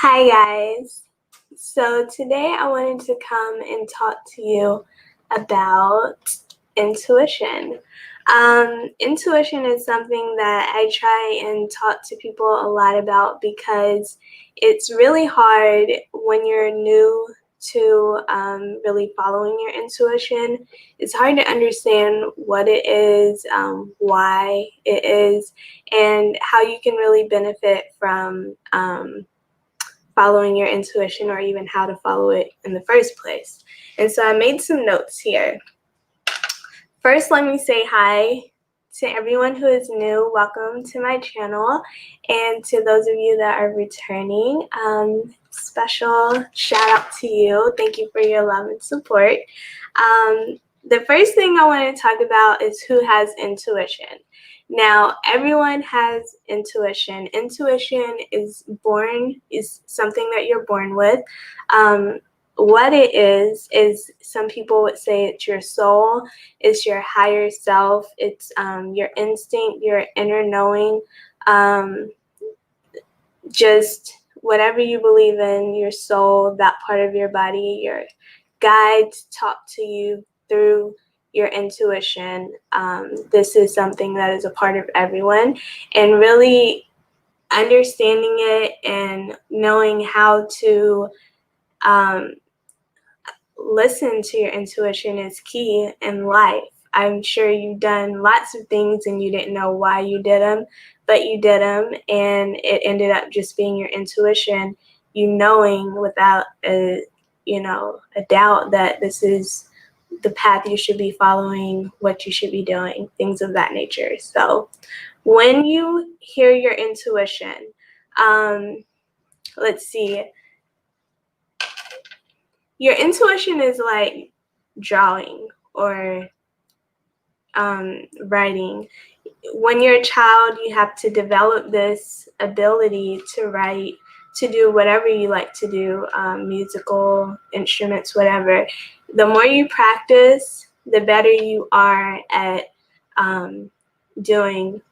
Hi guys. So today I wanted to come and talk to you about intuition. Intuition is something that I try and talk to people a lot about because it's really hard when you're new to really following your intuition. It's hard to understand what it is, why it is, and how you can really benefit from following your intuition, or even how to follow it in the first place. And so I made some notes here. First, let me say hi to everyone who is new. Welcome to my channel. And to those of you that are returning, special shout out to you. Thank you for your love and support. The first thing I want to talk about is who has intuition. Now, everyone has intuition. Intuition is something that you're born with. What it is some people would say it's your soul, it's your higher self, it's your instinct, your inner knowing, just whatever you believe in, your soul, that part of your body, your guides talk to you through your intuition. This is something that is a part of everyone, and really understanding it and knowing how to listen to your intuition is key in life. I'm sure you've done lots of things and you didn't know why you did them, but you did them, and it ended up just being your intuition, you knowing without a doubt that this is the path you should be following, what you should be doing, things of that nature. So when you hear your intuition, let's see, your intuition is like drawing or writing. When you're a child, you have to develop this ability to write, to do whatever you like to do, musical instruments, whatever. The more you practice, the better you are at doing,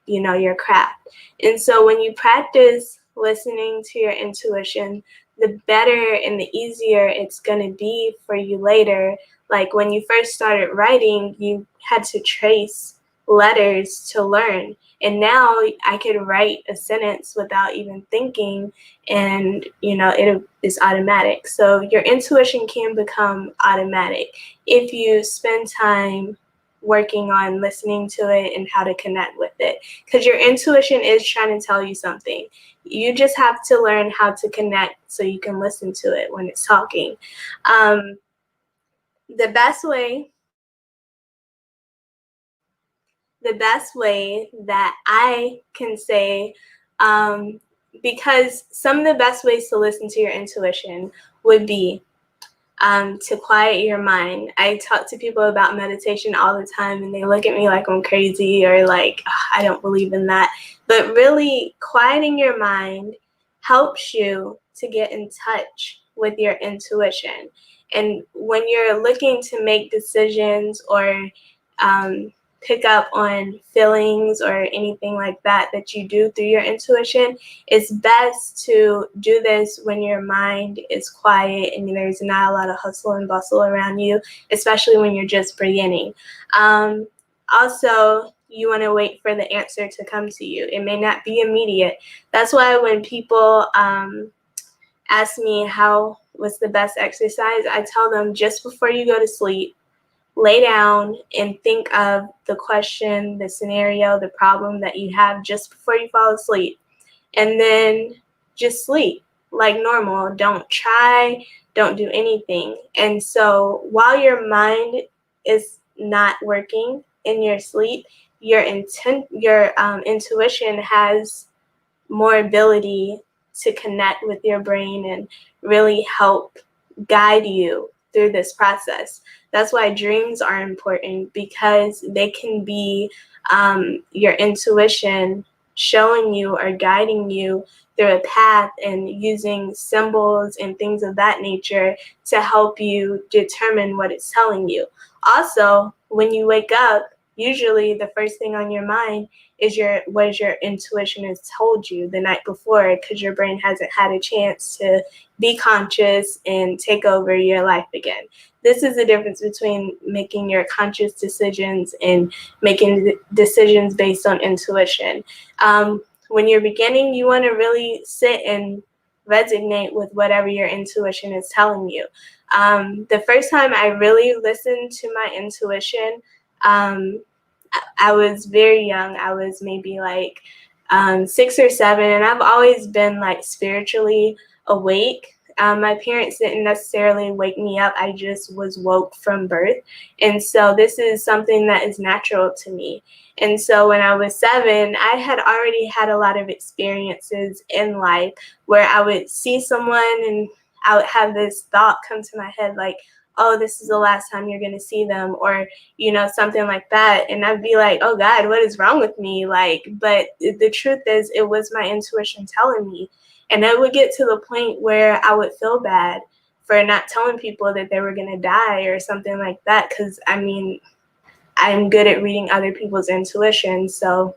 your craft. And so when you practice listening to your intuition, the better and the easier it's going to be for you later. Like when you first started writing, you had to trace letters to learn. And now I could write a sentence without even thinking, and it is automatic. So your intuition can become automatic if you spend time working on listening to it and how to connect with it, because your intuition is trying to tell you something. You just have to learn how to connect so you can listen to it when it's talking. The best way that I can say, because some of the best ways to listen to your intuition would be to quiet your mind. I talk to people about meditation all the time, and they look at me like I'm crazy or like, I don't believe in that. But really, quieting your mind helps you to get in touch with your intuition. And when you're looking to make decisions or pick up on feelings or anything like that you do through your intuition, it's best to do this when your mind is quiet and there's not a lot of hustle and bustle around you, especially when you're just beginning. Also, you want to wait for the answer to come to you. It may not be immediate. That's why when people ask me what's the best exercise, I tell them just before you go to sleep, lay down and think of the question, the scenario, the problem that you have just before you fall asleep. And then just sleep like normal. Don't try, don't do anything. And so while your mind is not working in your sleep, your intuition has more ability to connect with your brain and really help guide you through this process. That's why dreams are important, because they can be your intuition showing you or guiding you through a path and using symbols and things of that nature to help you determine what it's telling you. Also, when you wake up, usually the first thing on your mind is what your intuition has told you the night before, because your brain hasn't had a chance to be conscious and take over your life again. This is the difference between making your conscious decisions and making decisions based on intuition. When you're beginning, you want to really sit and resonate with whatever your intuition is telling you. The first time I really listened to my intuition, I was very young. I was maybe like 6 or 7, and I've always been like spiritually awake. My parents didn't necessarily wake me up. I just was woke from birth. And so this is something that is natural to me. And so when I was 7, I had already had a lot of experiences in life where I would see someone and I would have this thought come to my head like, oh, this is the last time you're going to see them, or, something like that. And I'd be like, oh God, what is wrong with me? But the truth is, it was my intuition telling me. And I would get to the point where I would feel bad for not telling people that they were going to die or something like that. Because, I'm good at reading other people's intuition. So,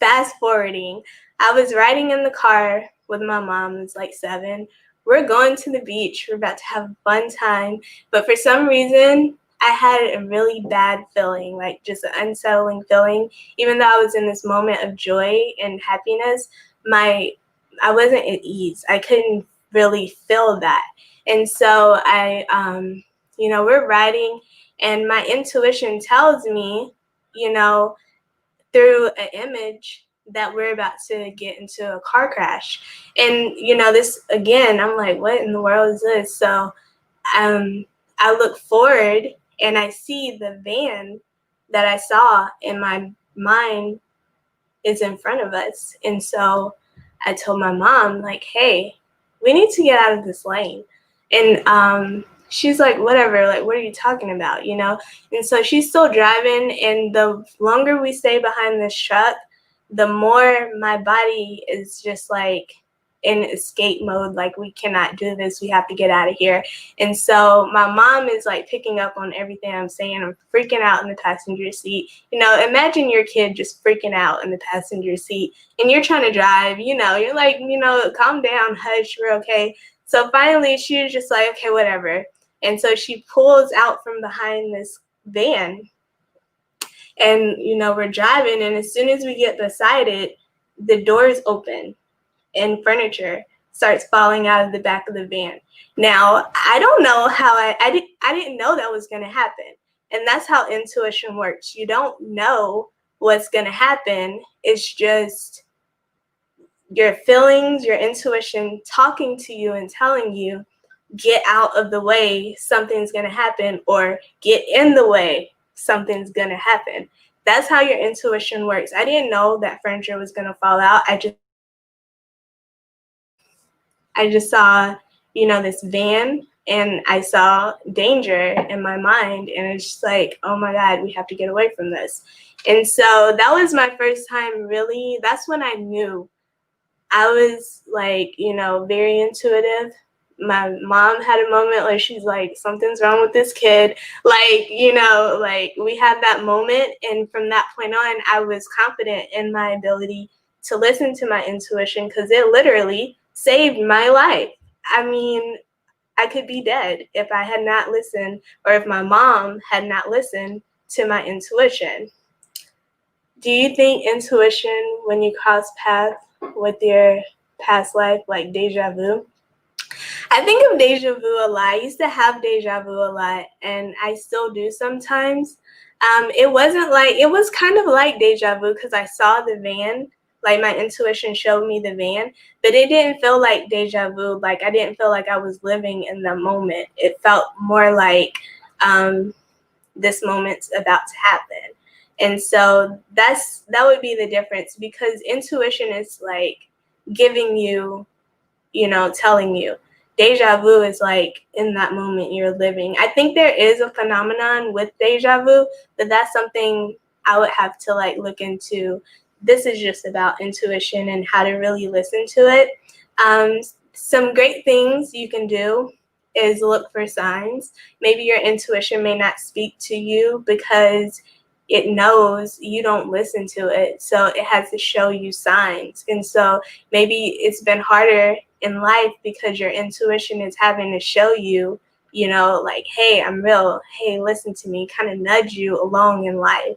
fast forwarding, I was riding in the car with my mom. It's like 7. We're going to the beach. We're about to have a fun time. But for some reason, I had a really bad feeling, like just an unsettling feeling. Even though I was in this moment of joy and happiness, I wasn't at ease. I couldn't really feel that. And so we're riding, and my intuition tells me, through an image, that we're about to get into a car crash. And, this, again, I'm like, what in the world is this? So I look forward and I see the van that I saw in my mind is in front of us. And so I told my mom, like, hey, we need to get out of this lane. And she's like, whatever, like, what are you talking about, And so she's still driving, and the longer we stay behind this truck, the more my body is just like in escape mode, like, we cannot do this, we have to get out of here. And so my mom is like picking up on everything I'm saying. I'm freaking out in the passenger seat. Imagine your kid just freaking out in the passenger seat, and you're trying to drive, you're like, calm down, hush, we're okay. So finally she was just like, okay, whatever. And so she pulls out from behind this van, and we're driving, and as soon as we get beside it, the doors open and furniture starts falling out of the back of the van. Now, I don't know how I didn't know that was going to happen. And that's how intuition works. You don't know what's going to happen. It's just your feelings, your intuition talking to you and telling you, get out of the way, something's going to happen, or get in the way, something's going to happen. That's how your intuition works. I didn't know that furniture was going to fall out. I just saw, this van, and I saw danger in my mind, and it's just like, oh my God, we have to get away from this. And so that was my first time really. That's when I knew. I was like, very intuitive. My mom had a moment where she's like, something's wrong with this kid. Like, we had that moment. And from that point on, I was confident in my ability to listen to my intuition, because it literally saved my life. I mean, I could be dead if I had not listened, or if my mom had not listened to my intuition. Do you think intuition, when you cross paths with your past life, like deja vu? I think of deja vu a lot. I used to have deja vu a lot, and I still do sometimes. It was kind of like deja vu, because I saw the van, like my intuition showed me the van, but it didn't feel like deja vu. Like, I didn't feel like I was living in the moment. It felt more like this moment's about to happen. And so that would be the difference, because intuition is like giving you, telling you. Deja vu is like in that moment you're living. I think there is a phenomenon with deja vu, but that's something I would have to like look into. This is just about intuition and how to really listen to it. Some great things you can do is look for signs. Maybe your intuition may not speak to you because it knows you don't listen to it, so it has to show you signs. And so maybe it's been harder in life because your intuition is having to show you, like, hey, I'm real, hey, listen to me, kind of nudge you along in life.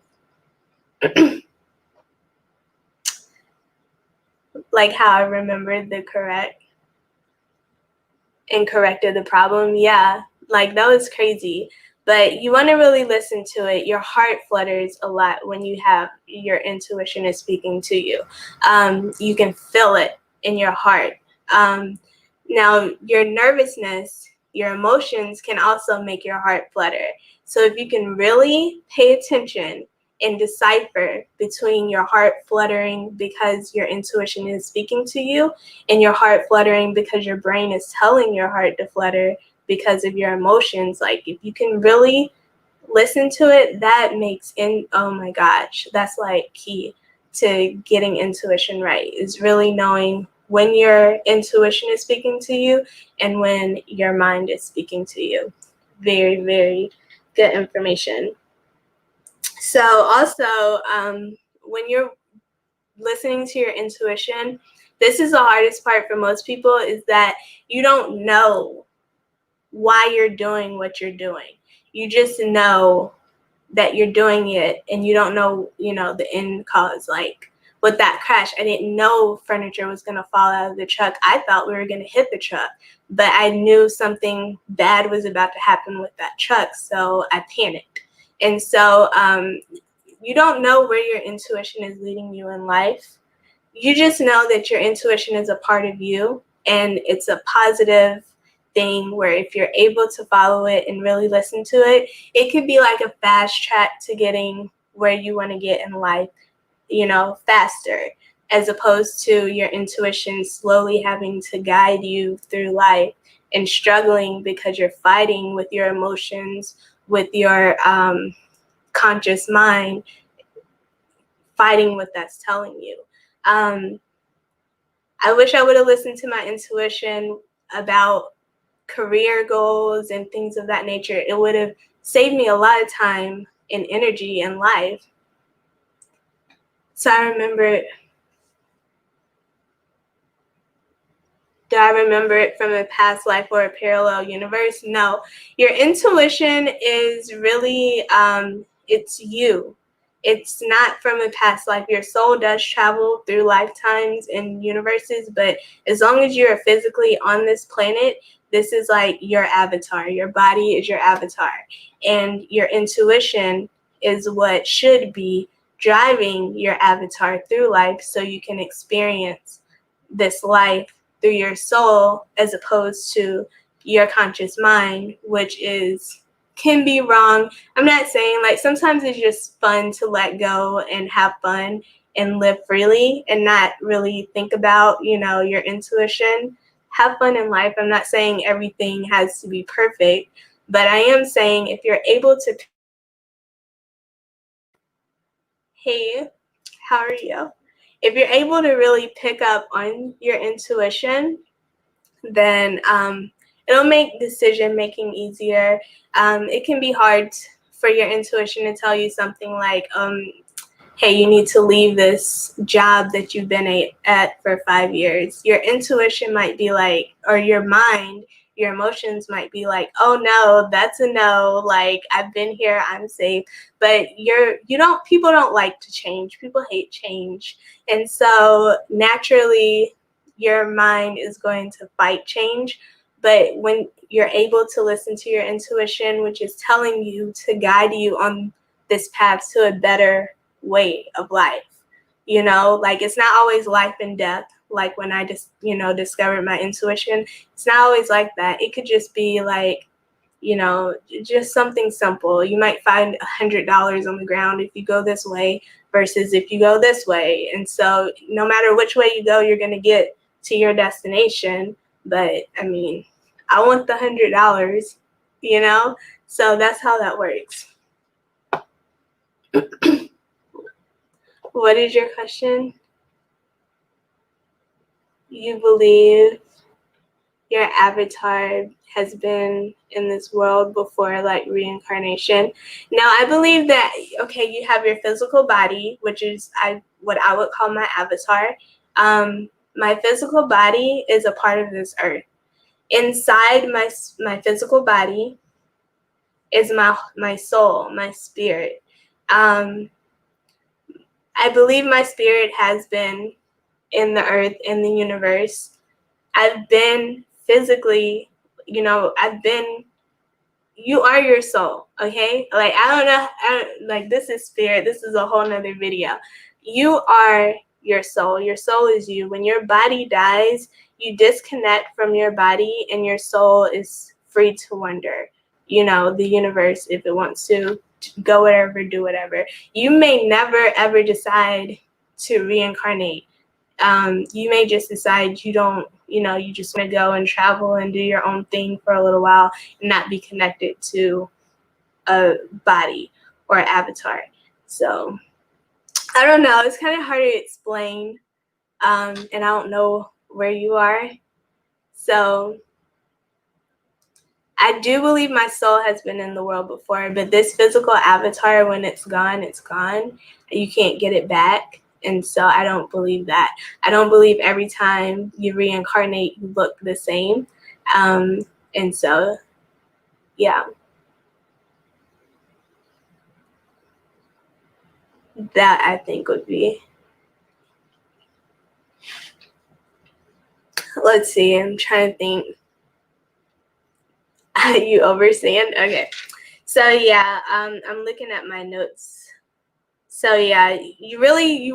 Like how I remembered the correct and corrected the problem. Yeah, like that was crazy. But you want to really listen to it. Your heart flutters a lot when you have your intuition is speaking to you. You can feel it in your heart. Now, your nervousness, your emotions can also make your heart flutter. So if you can really pay attention and decipher between your heart fluttering because your intuition is speaking to you and your heart fluttering because your brain is telling your heart to flutter because of your emotions, like if you can really listen to it, that makes oh my gosh, that's like key to getting intuition right, is really knowing when your intuition is speaking to you and when your mind is speaking to you. Very, very good information. So also, when you're listening to your intuition, this is the hardest part for most people, is that you don't know why you're doing what you're doing. You just know that you're doing it and you don't know, the end cause. Like with that crash, I didn't know furniture was going to fall out of the truck. I thought we were going to hit the truck, but I knew something bad was about to happen with that truck, so I panicked. And so you don't know where your intuition is leading you in life. You just know that your intuition is a part of you, and it's a positive thing where if you're able to follow it and really listen to it, it could be like a fast track to getting where you want to get in life, faster, as opposed to your intuition slowly having to guide you through life and struggling because you're fighting with your emotions, with your conscious mind, fighting what that's telling you. I wish I would have listened to my intuition about career goals and things of that nature. It would have saved me a lot of time and energy in life. So do I remember it from a past life or a parallel universe? No. Your intuition is really, it's you. It's not from a past life. Your soul does travel through lifetimes and universes, but as long as you're physically on this planet, this is like your avatar. Your body is your avatar. And your intuition is what should be driving your avatar through life so you can experience this life through your soul as opposed to your conscious mind, which can be wrong. I'm not saying, like, sometimes it's just fun to let go and have fun and live freely and not really think about, your intuition. Have fun in life. I'm not saying everything has to be perfect, but I am saying if you're able to, hey, how are you? If you're able to really pick up on your intuition, then it'll make decision making easier. It can be hard for your intuition to tell you something like, hey, you need to leave this job that you've been at for 5 years. Your intuition might be like, or your mind, your emotions might be like, oh no, that's a no. Like, I've been here, I'm safe. But people don't like to change. People hate change. And so naturally, your mind is going to fight change. But when you're able to listen to your intuition, which is telling you to guide you on this path to a better way of life, like it's not always life and death. Like when I just, discovered my intuition, it's not always like that. It could just be like, just something simple. You might find $100 on the ground if you go this way versus if you go this way. And so no matter which way you go, you're going to get to your destination. But I mean, I want the $100, so that's how that works. What is your question? You believe your avatar has been in this world before, like reincarnation. Now, I believe that, okay, you have your physical body, which is what I would call my avatar. My physical body is a part of this earth. Inside my physical body is my soul, my spirit. I believe my spirit has been in the earth, in the universe. I've been physically, you are your soul, okay? Like, I don't know, like, this is spirit. This is a whole nother video. You are your soul. Your soul is you. When your body dies, you disconnect from your body and your soul is free to wander. The universe, if it wants to go whatever, do whatever. You may never, ever decide to reincarnate. You may just decide you don't, you just want to go and travel and do your own thing for a little while and not be connected to a body or avatar. So I don't know. It's kind of hard to explain, and I don't know where you are. So I do believe my soul has been in the world before, but this physical avatar, when it's gone, it's gone. You can't get it back. And so I don't believe that. I don't believe every time you reincarnate, you look the same. And so, yeah, that I think would be. Let's see, I'm trying to think. You overstand? Okay. So, yeah, I'm looking at my notes. So yeah, you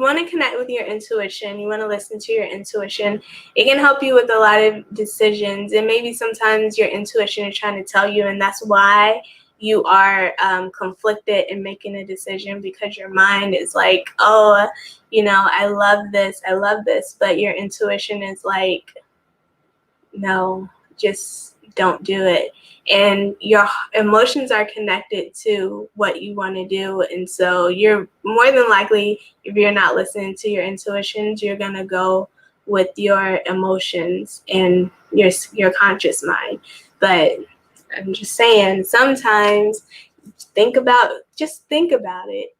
want to connect with your intuition. You want to listen to your intuition. It can help you with a lot of decisions, and maybe sometimes your intuition is trying to tell you, and that's why you are conflicted in making a decision, because your mind is like, oh, I love this, but your intuition is like, no, just don't do it. And your emotions are connected to what you want to do. And so you're more than likely, if you're not listening to your intuitions, you're going to go with your emotions and your conscious mind. But I'm just saying, sometimes just think about it,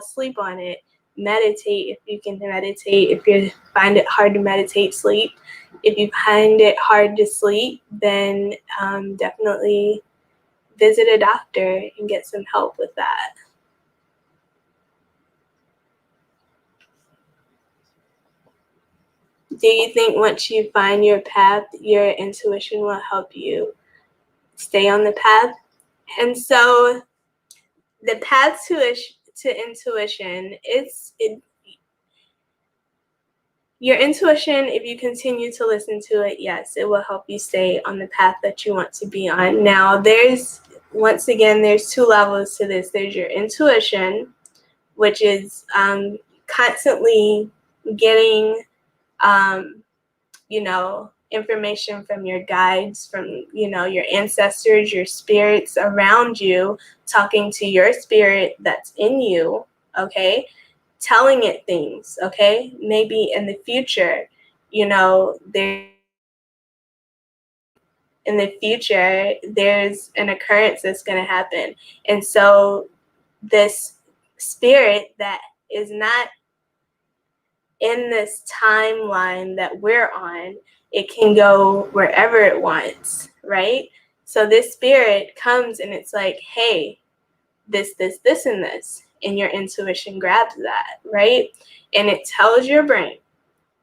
sleep on it, meditate if you can meditate. If you find it hard to meditate, sleep. If you find it hard to sleep, then definitely visit a doctor and get some help with that. Do you think once you find your path, your intuition will help you stay on the path? And so the path to intuition, your intuition, if you continue to listen to it, yes, it will help you stay on the path that you want to be on. Now, there's two levels to this. There's your intuition, which is constantly getting, information from your guides, from, your ancestors, your spirits around you, talking to your spirit that's in you, okay? Telling it things, okay? Maybe in the future, there's an occurrence that's going to happen. And so this spirit that is not in this timeline that we're on, it can go wherever it wants, right? So this spirit comes and it's like, hey, this, and this. And your intuition grabs that, right? And it tells your brain.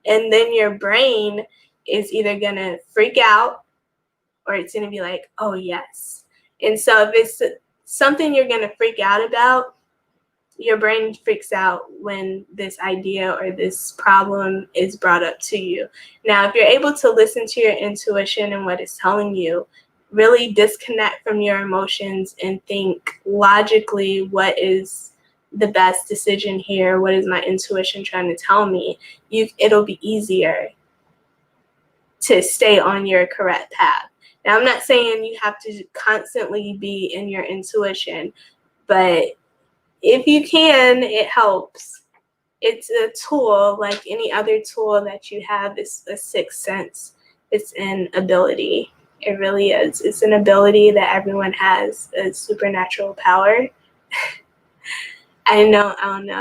And then your brain is either going to freak out or it's going to be like, oh, yes. And so if it's something you're going to freak out about, your brain freaks out when this idea or this problem is brought up to you. Now, if you're able to listen to your intuition and what it's telling you, really disconnect from your emotions and think logically, what is the best decision here? What is my intuition trying to tell me? It'll be easier to stay on your correct path. Now, I'm not saying you have to constantly be in your intuition, but if you can, it helps. It's a tool like any other tool that you have. It's a sixth sense. It's an ability. It really is. It's an ability that everyone has, a supernatural power. I don't know,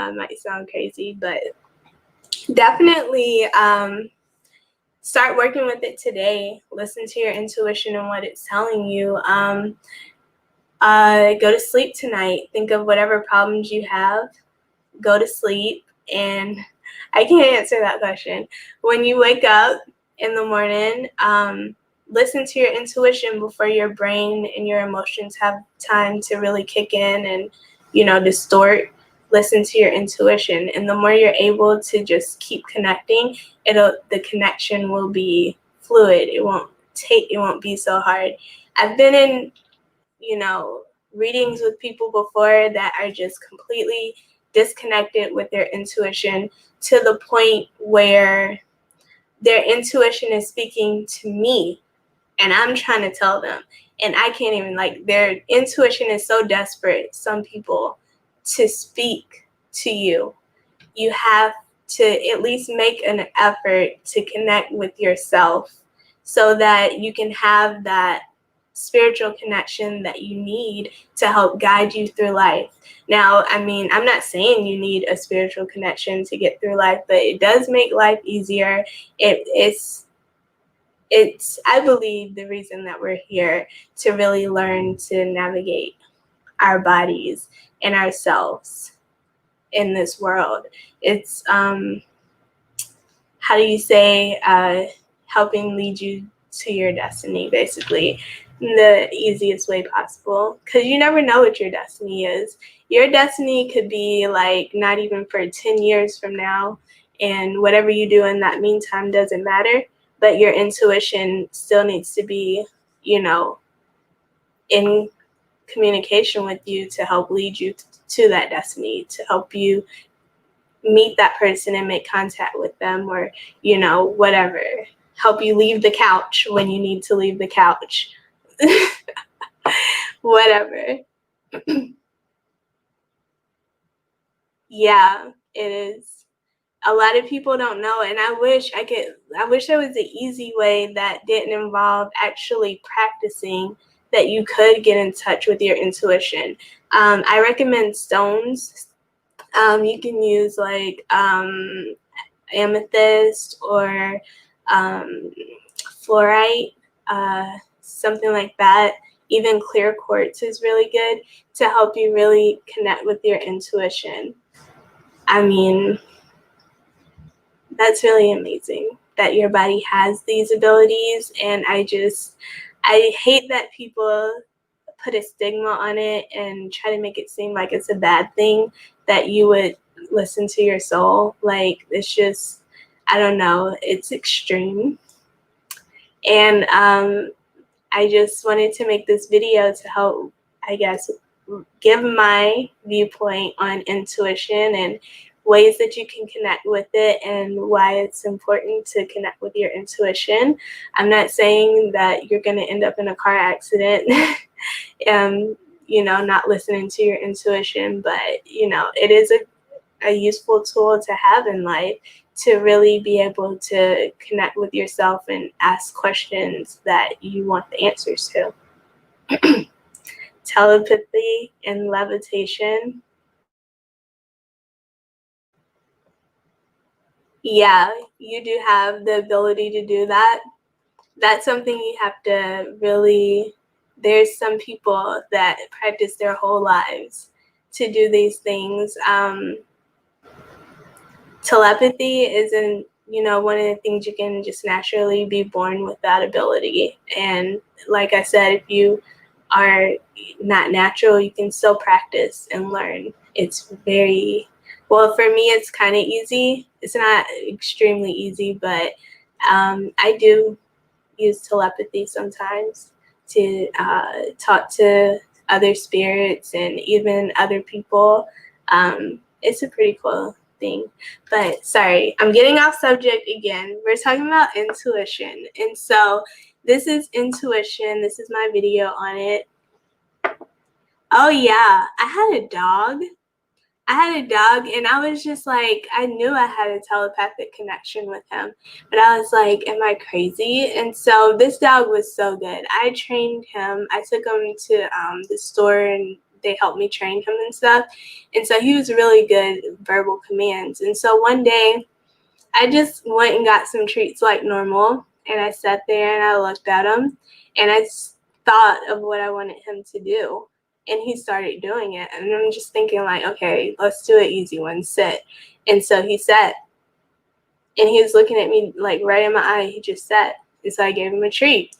it might sound crazy, but definitely start working with it today. Listen to your intuition and what it's telling you. Go to sleep tonight. Think of whatever problems you have. Go to sleep. And I can't answer that question. When you wake up in the morning, listen to your intuition before your brain and your emotions have time to really kick in and, distort. Listen to your intuition. And the more you're able to just keep connecting, the connection will be fluid. It won't be so hard. I've been in, readings with people before that are just completely disconnected with their intuition to the point where their intuition is speaking to me and I'm trying to tell them, and I can't even, their intuition is so desperate, some people, to speak to you. You have to at least make an effort to connect with yourself so that you can have that spiritual connection that you need to help guide you through life. Now, I'm not saying you need a spiritual connection to get through life, but it does make life easier. It's I believe the reason that we're here, to really learn to navigate our bodies and ourselves in this world. It's how do you say, helping lead you to your destiny, basically, in the easiest way possible, because you never know what your destiny is. Your destiny could be not even for 10 years from now, and whatever you do in that meantime doesn't matter, but your intuition still needs to be, in communication with you to help lead you to that destiny, to help you meet that person and make contact with them, or whatever, help you leave the couch when you need to leave the couch. Whatever. Yeah, it is. A lot of people don't know, and I wish there was an easy way that didn't involve actually practicing, that you could get in touch with your intuition. I recommend stones. You can use amethyst or fluorite, something like that. Even clear quartz is really good to help you really connect with your intuition. That's really amazing that your body has these abilities, and I hate that people put a stigma on it and try to make it seem like it's a bad thing that you would listen to your soul. It's just, I don't know, it's extreme. And I just wanted to make this video to help, I guess, give my viewpoint on intuition and ways that you can connect with it and why it's important to connect with your intuition. I'm not saying that you're going to end up in a car accident not listening to your intuition, but it is a useful tool to have in life, to really be able to connect with yourself and ask questions that you want the answers to. Telepathy and levitation. Yeah, you do have the ability to do that. That's something you have to really, there's some people that practice their whole lives to do these things. Telepathy isn't, one of the things you can just naturally be born with that ability. And like I said, if you are not natural, you can still practice and learn. It's very, well, for me, it's kind of easy. It's not extremely easy, but I do use telepathy sometimes to talk to other spirits and even other people. It's a pretty cool thing. But sorry, I'm getting off subject again. We're talking about intuition. And so this is intuition. This is my video on it. Oh yeah, I had a dog I had a dog, and I was just like, I knew I had a telepathic connection with him, but I was like, am I crazy? And so this dog was so good. I trained him. I took him to the store, and they helped me train him and stuff. And so he was really good at verbal commands. And so one day, I just went and got some treats like normal, and I sat there and I looked at him, and I thought of what I wanted him to do, and he started doing it. And I'm just thinking like, okay, let's do an easy one, sit. And so he sat, and he was looking at me like right in my eye. He just sat, and so I gave him a treat.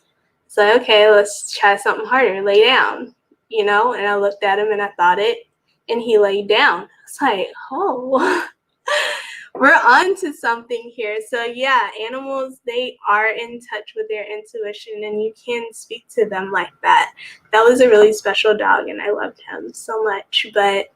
So okay, let's try something harder. Lay down, you know. And I looked at him and I thought it, and he laid down. It's like, oh. We're on to something here. So yeah, animals, they are in touch with their intuition, and you can speak to them like that. That was a really special dog, and I loved him so much. But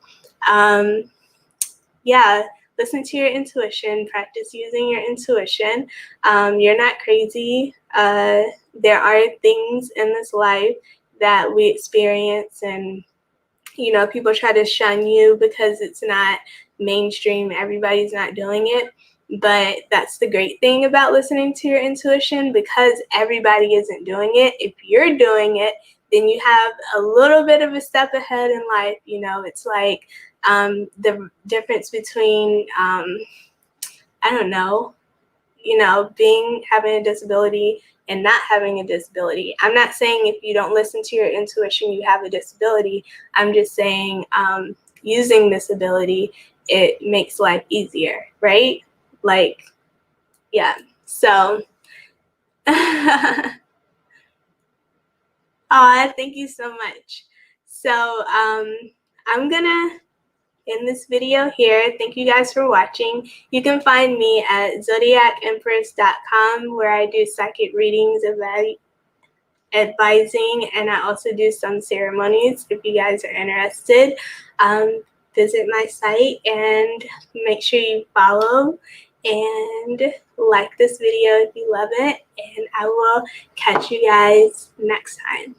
yeah, listen to your intuition, practice using your intuition. You're not crazy. There are things in this life that we experience, and you know, people try to shun you because it's not mainstream. Everybody's not doing it. But that's the great thing about listening to your intuition, because everybody isn't doing it. If you're doing it, then you have a little bit of a step ahead in life. You know, it's like the difference between, I don't know, you know, having a disability and not having a disability. I'm not saying if you don't listen to your intuition, you have a disability. I'm just saying using this ability, it makes life easier, right? Like, yeah. So, aw, thank you so much. So, I'm gonna end this video here. Thank you guys for watching. You can find me at zodiacempress.com, where I do psychic readings, advising, and I also do some ceremonies. If you guys are interested, visit my site and make sure you follow and like this video if you love it, and I will catch you guys next time.